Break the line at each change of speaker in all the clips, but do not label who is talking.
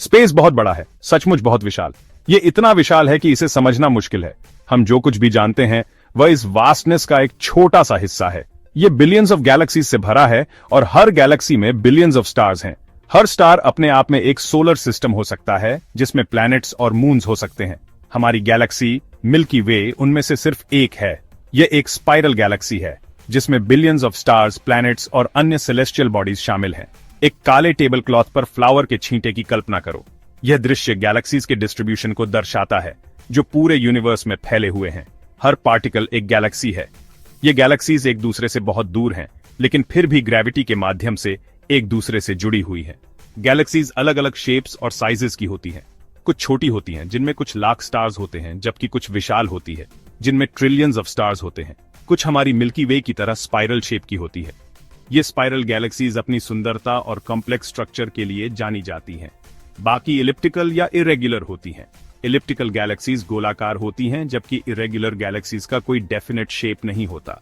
Space बहुत बड़ा है, सचमुच बहुत विशाल। ये इतना विशाल है कि इसे समझना मुश्किल है। हम जो कुछ भी जानते हैं वह इस वास्टनेस का एक छोटा सा हिस्सा है। ये बिलियंस ऑफ गैलेक्सीज से भरा है और हर गैलेक्सी में बिलियंस ऑफ स्टार्स हैं। हर स्टार अपने आप में एक सोलर सिस्टम हो सकता है जिसमें प्लैनेट्स और मून्स हो सकते हैं। हमारी गैलेक्सी मिल्की वे उनमें से सिर्फ एक है। यह एक स्पाइरल गैलेक्सी है जिसमें बिलियंस ऑफ स्टार्स, प्लैनेट्स और अन्य सेलेस्टियल बॉडीज शामिल हैं। एक काले टेबल क्लॉथ पर फ्लावर के छींटे की कल्पना करो। यह दृश्य गैलेक्सीज के डिस्ट्रीब्यूशन को दर्शाता है जो पूरे यूनिवर्स में फैले हुए हैं। हर पार्टिकल एक गैलेक्सी है। ये गैलेक्सीज एक दूसरे से बहुत दूर हैं, लेकिन फिर भी ग्रेविटी के माध्यम से एक दूसरे से जुड़ी हुई हैं। गैलेक्सीज अलग अलग शेप्स और साइजेस की होती हैं। कुछ छोटी होती हैं जिनमें कुछ लाख स्टार्स होते हैं, जबकि कुछ विशाल होती है जिनमें ट्रिलियंस ऑफ स्टार्स होते हैं। कुछ हमारी मिल्की वे की तरह स्पाइरल शेप की होती है। ये स्पाइरल गैलेक्सीज अपनी सुंदरता और कॉम्प्लेक्स स्ट्रक्चर के लिए जानी जाती हैं। बाकी इलिप्टिकल या इरेगुलर होती हैं। इलिप्टिकल गैलेक्सीज गोलाकार होती हैं, जबकि इरेगुलर गैलेक्सीज का कोई डेफिनेट शेप नहीं होता।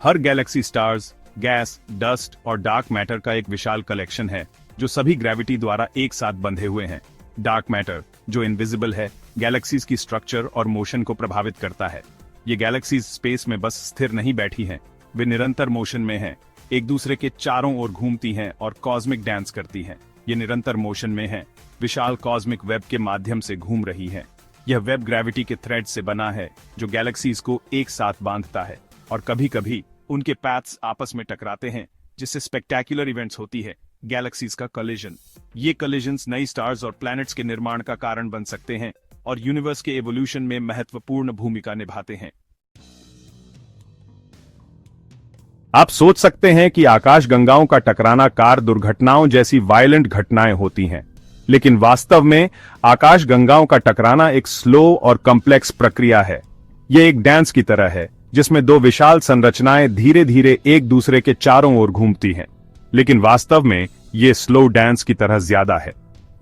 हर गैलेक्सी स्टार्स, गैस, डस्ट और डार्क मैटर का एक विशाल कलेक्शन है जो सभी ग्रेविटी द्वारा एक साथ बंधे हुए हैं। डार्क मैटर, जो इनविजिबल है, गैलेक्सीज की स्ट्रक्चर और मोशन को प्रभावित करता है। ये गैलेक्सीज स्पेस में बस स्थिर नहीं बैठी हैं, वे निरंतर मोशन में हैं, एक दूसरे के चारों ओर घूमती हैं और कॉस्मिक डांस करती हैं। ये निरंतर मोशन में हैं, विशाल कॉस्मिक वेब के माध्यम से घूम रही हैं। यह वेब ग्रेविटी के थ्रेड से बना है जो गैलेक्सीज को एक साथ बांधता है, और कभी कभी उनके पैथ्स आपस में टकराते हैं, जिससे स्पेक्टेक्युलर इवेंट्स होती है, गैलेक्सीज का कॉलिजन। ये कॉलिजन्स नई स्टार्स और प्लैनेट्स के निर्माण का कारण बन सकते हैं और यूनिवर्स के एवोल्यूशन में महत्वपूर्ण भूमिका निभाते हैं। आप सोच सकते हैं कि आकाशगंगाओं का टकराना कार दुर्घटनाओं जैसी वायलेंट घटनाएं होती हैं, लेकिन वास्तव में आकाशगंगाओं का टकराना एक स्लो और कॉम्प्लेक्स प्रक्रिया है। यह एक डांस की तरह है जिसमें दो विशाल संरचनाएं धीरे धीरे एक दूसरे के चारों ओर घूमती हैं, लेकिन वास्तव में यह स्लो डांस की तरह ज्यादा है।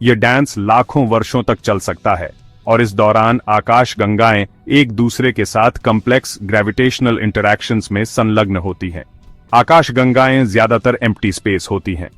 यह डांस लाखों वर्षों तक चल सकता है और इस दौरान आकाशगंगाएं एक दूसरे के साथ कॉम्प्लेक्स ग्रेविटेशनल इंटरैक्शंस में संलग्न होती हैं। आकाशगंगाएं ज्यादातर एम्प्टी स्पेस होती हैं।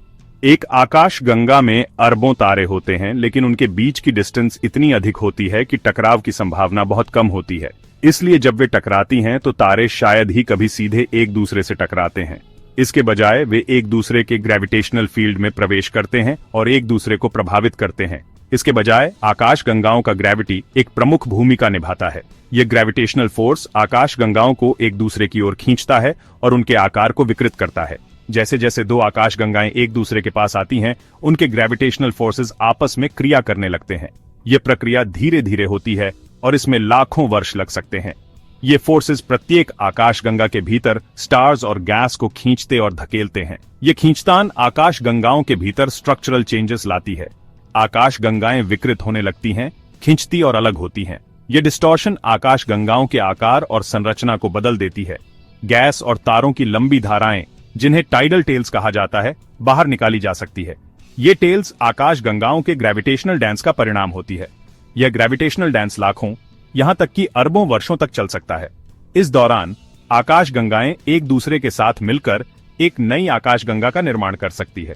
एक आकाशगंगा में अरबों तारे होते हैं, लेकिन उनके बीच की डिस्टेंस इतनी अधिक होती है कि टकराव की संभावना बहुत कम होती है। इसलिए जब वे टकराती हैं तो तारे शायद ही कभी सीधे एक दूसरे से टकराते हैं। इसके बजाय वे एक दूसरे के ग्रेविटेशनल फील्ड में प्रवेश करते हैं और एक दूसरे को प्रभावित करते हैं। इसके बजाय आकाशगंगाओं का ग्रेविटी एक प्रमुख भूमिका निभाता है। यह ग्रेविटेशनल फोर्स आकाशगंगाओं को एक दूसरे की ओर खींचता है और उनके आकार को विकृत करता है। जैसे जैसे दो आकाशगंगाएं एक दूसरे के पास आती हैं, उनके ग्रेविटेशनल फोर्सेस आपस में क्रिया करने लगते हैं। यह प्रक्रिया धीरे धीरे होती है और इसमें लाखों वर्ष लग सकते हैं। ये फोर्सेस प्रत्येक आकाशगंगा के भीतर स्टार्स और गैस को खींचते और धकेलते हैं। ये खींचतान आकाशगंगाओं के भीतर स्ट्रक्चरल चेंजेस लाती है। आकाशगंगाएं विकृत होने लगती हैं, खिंचती और अलग होती हैं। यह डिस्टॉर्शन आकाशगंगाओं के आकार और संरचना को बदल देती है। गैस और तारों की लंबी धाराएं, जिन्हें टाइडल टेल्स कहा जाता है, बाहर निकाली जा सकती है। ये टेल्स आकाशगंगाओं के ग्रेविटेशनल डांस का परिणाम होती है। यह ग्रेविटेशनल डांस लाखों, यहां तक कि अरबों वर्षों तक चल सकता है। इस दौरान आकाशगंगाएं एक दूसरे के साथ मिलकर एक नई आकाशगंगा का निर्माण कर सकती है।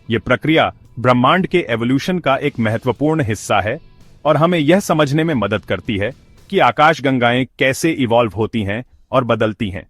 यह प्रक्रिया ब्रह्मांड के एवोल्यूशन का एक महत्वपूर्ण हिस्सा है और हमें यह समझने में मदद करती है कि आकाशगंगाएं कैसे इवॉल्व होती हैं और बदलती हैं।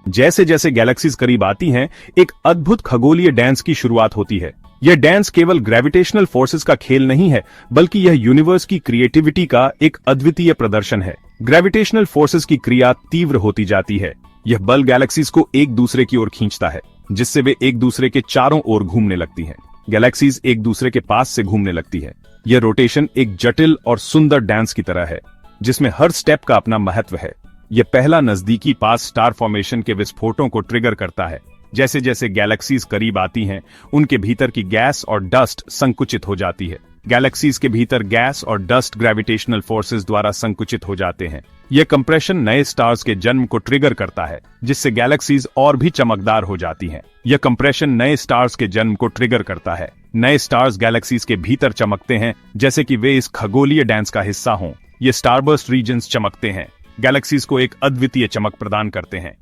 जैसे जैसे गैलेक्सीज करीब आती हैं, एक अद्भुत खगोलीय डांस की शुरुआत होती है। यह डांस केवल ग्रेविटेशनल फोर्सेस का खेल नहीं है, बल्कि यह यूनिवर्स की क्रिएटिविटी का एक अद्वितीय प्रदर्शन है। ग्रेविटेशनल फोर्सेस की क्रिया तीव्र होती जाती है। यह बल गैलेक्सीज को एक दूसरे की ओर खींचता है, जिससे वे एक दूसरे के चारों ओर घूमने लगती हैं। गैलेक्सीज एक दूसरे के पास से घूमने लगती है। यह रोटेशन एक जटिल और सुंदर डांस की तरह है, जिसमें हर स्टेप का अपना महत्व है। यह पहला नजदीकी पास स्टार फॉर्मेशन के विस्फोटों को ट्रिगर करता है। जैसे जैसे गैलेक्सीज करीब आती हैं, उनके भीतर की गैस और डस्ट संकुचित हो जाती है। गैलेक्सीज के भीतर गैस और डस्ट ग्रेविटेशनल फोर्सेस द्वारा संकुचित हो जाते हैं। यह कंप्रेशन नए स्टार्स के जन्म को ट्रिगर करता है, जिससे गैलेक्सीज और भी चमकदार हो जाती हैं। यह कंप्रेशन नए स्टार्स के जन्म को ट्रिगर करता है। नए स्टार्स गैलेक्सीज के भीतर चमकते हैं, जैसे कि वे इस खगोलीय डांस का हिस्सा हों। ये स्टारबर्स्ट रीजन्स चमकते हैं, गैलेक्सीज को एक अद्वितीय चमक प्रदान करते हैं।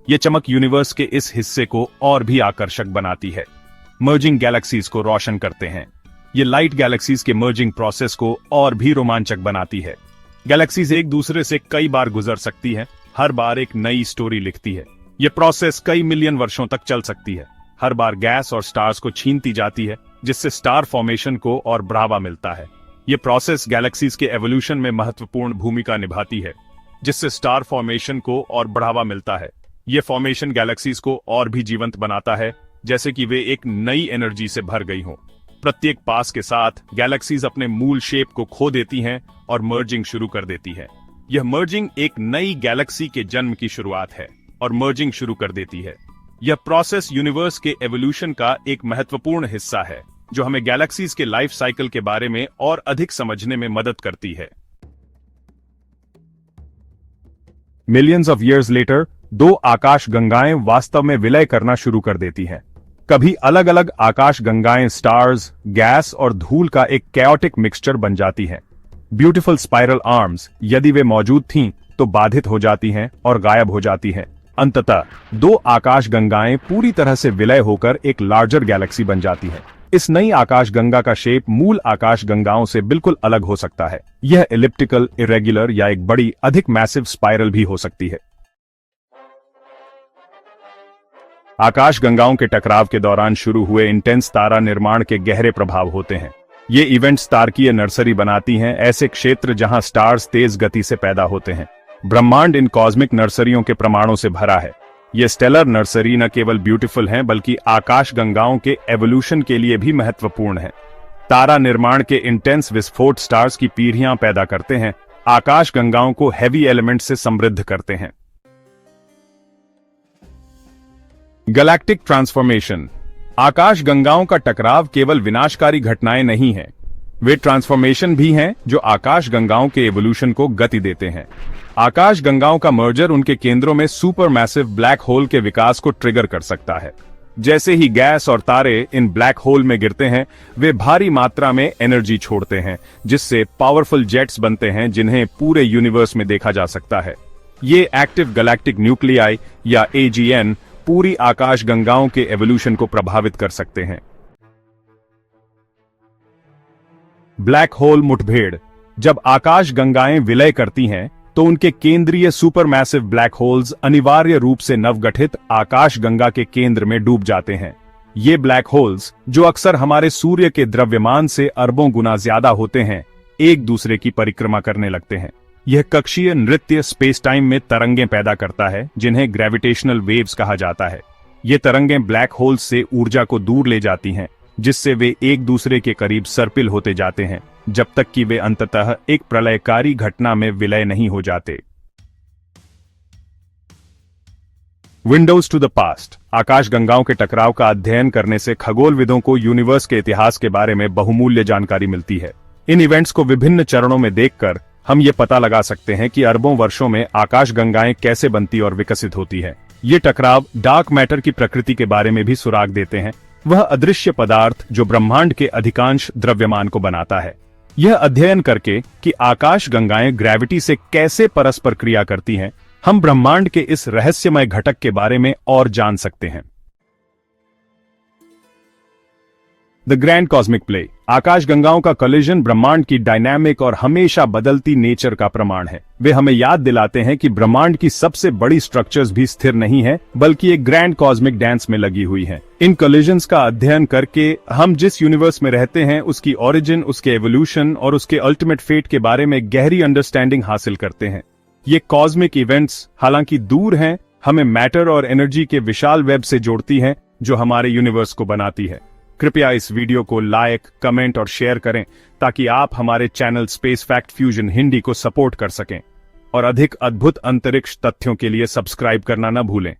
यह चमक यूनिवर्स के इस हिस्से को और भी आकर्षक बनाती है। मर्जिंग गैलेक्सीज को रोशन करते हैं। ये लाइट गैलेक्सीज के मर्जिंग प्रोसेस को और भी रोमांचक बनाती है। गैलेक्सीज एक दूसरे से कई बार गुजर सकती है, हर बार एक नई स्टोरी लिखती है। ये प्रोसेस कई मिलियन वर्षों तक चल सकती है। हर बार गैस और स्टार्स को छीनती जाती है, जिससे स्टार फॉर्मेशन को और बढ़ावा मिलता है। ये प्रोसेस गैलेक्सीज के एवोल्यूशन में महत्वपूर्ण भूमिका निभाती है, जिससे स्टार फॉर्मेशन को और बढ़ावा मिलता है। ये फॉर्मेशन गैलेक्सीज को और भी जीवंत बनाता है, जैसे कि वे एक नई एनर्जी से भर गई हों। प्रत्येक पास के साथ गैलेक्सीज अपने मूल शेप को खो देती हैं और मर्जिंग शुरू कर देती है। यह मर्जिंग एक नई गैलेक्सी के जन्म की शुरुआत है और मर्जिंग शुरू कर देती है। यह प्रोसेस यूनिवर्स के एवोल्यूशन का एक महत्वपूर्ण हिस्सा है, जो हमें गैलेक्सीज के लाइफ साइकिल के बारे में और अधिक समझने में मदद करती है। मिलियंस ऑफ ईयर्स लेटर दो आकाश गंगाएं वास्तव में विलय करना शुरू कर देती हैं। कभी अलग अलग आकाश गंगाएं स्टार्स, गैस और धूल का एक कैओटिक मिक्सचर बन जाती हैं। ब्यूटीफुल स्पाइरल आर्म्स, यदि वे मौजूद थीं, तो बाधित हो जाती हैं और गायब हो जाती हैं। अंततः दो आकाश गंगाएं पूरी तरह से विलय होकर एक लार्जर गैलेक्सी बन जाती हैं। इस नई आकाश गंगा का शेप मूल आकाश गंगाओं से बिल्कुल अलग हो सकता है। यह एलिप्टिकल, इरेगुलर या एक बड़ी, अधिक मैसिव स्पाइरल भी हो सकती है। आकाश गंगाओं के टकराव के दौरान शुरू हुए इंटेंस तारा निर्माण के गहरे प्रभाव होते हैं। ये इवेंट्स तारकीय नर्सरी बनाती हैं, ऐसे क्षेत्र जहां स्टार्स तेज गति से पैदा होते हैं। ब्रह्मांड इन कॉस्मिक नर्सरियों के प्रमाणों से भरा है। ये स्टेलर नर्सरी न केवल ब्यूटीफुल हैं, बल्कि आकाश गंगाओं के एवोल्यूशन के लिए भी महत्वपूर्ण है। तारा निर्माण के इंटेंस विस्फोट स्टार्स की पीढ़ियां पैदा करते हैं, आकाश गंगाओं को हैवी एलिमेंट से समृद्ध करते हैं। Galactic transformation. आकाश गंगाओं का टकराव केवल विनाशकारी घटनाएं नहीं है, वे ट्रांसफॉर्मेशन भी हैं जो आकाश गंगाओं के एवोल्यूशन को गति देते हैं। आकाश गंगाओं का मर्जर उनके केंद्रों में सुपर मैसिव ब्लैक होल के विकास को ट्रिगर कर सकता है। जैसे ही गैस और तारे इन ब्लैक होल में गिरते हैं, वे भारी मात्रा में एनर्जी छोड़ते हैं, जिससे पावरफुल जेट्स बनते हैं जिन्हें पूरे यूनिवर्स में देखा जा सकता है। ये एक्टिव गैलेक्टिक न्यूक्लियाई या AGN पूरी आकाश गंगाओं के एवोल्यूशन को प्रभावित कर सकते हैं। ब्लैक होल मुठभेड़। जब आकाश गंगाएं विलय करती हैं, तो उनके केंद्रीय सुपरमैसिव ब्लैक होल्स अनिवार्य रूप से नवगठित आकाश गंगा के केंद्र में डूब जाते हैं। ये ब्लैक होल्स, जो अक्सर हमारे सूर्य के द्रव्यमान से अरबों गुना ज्यादा होते हैं, एक दूसरे की परिक्रमा करने लगते हैं। यह कक्षीय नृत्य स्पेस टाइम में तरंगें पैदा करता है, जिन्हें ग्रेविटेशनल वेव्स कहा जाता है। ये तरंगें ब्लैक होल्स से ऊर्जा को दूर ले जाती हैं, जिससे वे एक दूसरे के करीब सर्पिल होते जाते हैं, जब तक कि वे अंततः एक प्रलयकारी घटना में विलय नहीं हो जाते। Windows to the past. आकाश गंगाओं के टकराव का अध्ययन करने से खगोलविदों को यूनिवर्स के इतिहास के बारे में बहुमूल्य जानकारी मिलती है। इन इवेंट्स को विभिन्न चरणों में देखकर हम ये पता लगा सकते हैं कि अरबों वर्षों में आकाश गंगाएं कैसे बनती और विकसित होती है। ये टकराव डार्क मैटर की प्रकृति के बारे में भी सुराग देते हैं, वह अदृश्य पदार्थ जो ब्रह्मांड के अधिकांश द्रव्यमान को बनाता है। यह अध्ययन करके कि आकाश गंगाएं ग्रेविटी से कैसे परस्पर क्रिया करती हैं, हम ब्रह्मांड के इस रहस्यमय घटक के बारे में और जान सकते हैं। The grand cosmic play. आकाश गंगाओं का कोलिजन ब्रह्मांड की डायनामिक और हमेशा बदलती नेचर का प्रमाण है। वे हमें याद दिलाते हैं कि ब्रह्मांड की सबसे बड़ी स्ट्रक्चर्स भी स्थिर नहीं है, बल्कि एक ग्रैंड कॉस्मिक डांस में लगी हुई हैं। इन कोलिजन्स का अध्ययन करके हम जिस यूनिवर्स में रहते हैं, उसकी ओरिजिन, उसके एवोल्यूशन और उसके अल्टीमेट फेट के बारे में गहरी अंडरस्टैंडिंग हासिल करते हैं। ये कॉस्मिक इवेंट्स हालांकि दूर हैं, हमें मैटर और एनर्जी के विशाल वेब से जोड़ती हैं, जो हमारे यूनिवर्स को बनाती है। कृपया इस वीडियो को लाइक, कमेंट और शेयर करें, ताकि आप हमारे channel space fact fusion Hindi को सपोर्ट कर सकें और अधिक अद्भुत अंतरिक्ष तथ्यों के लिए सब्सक्राइब करना न भूलें।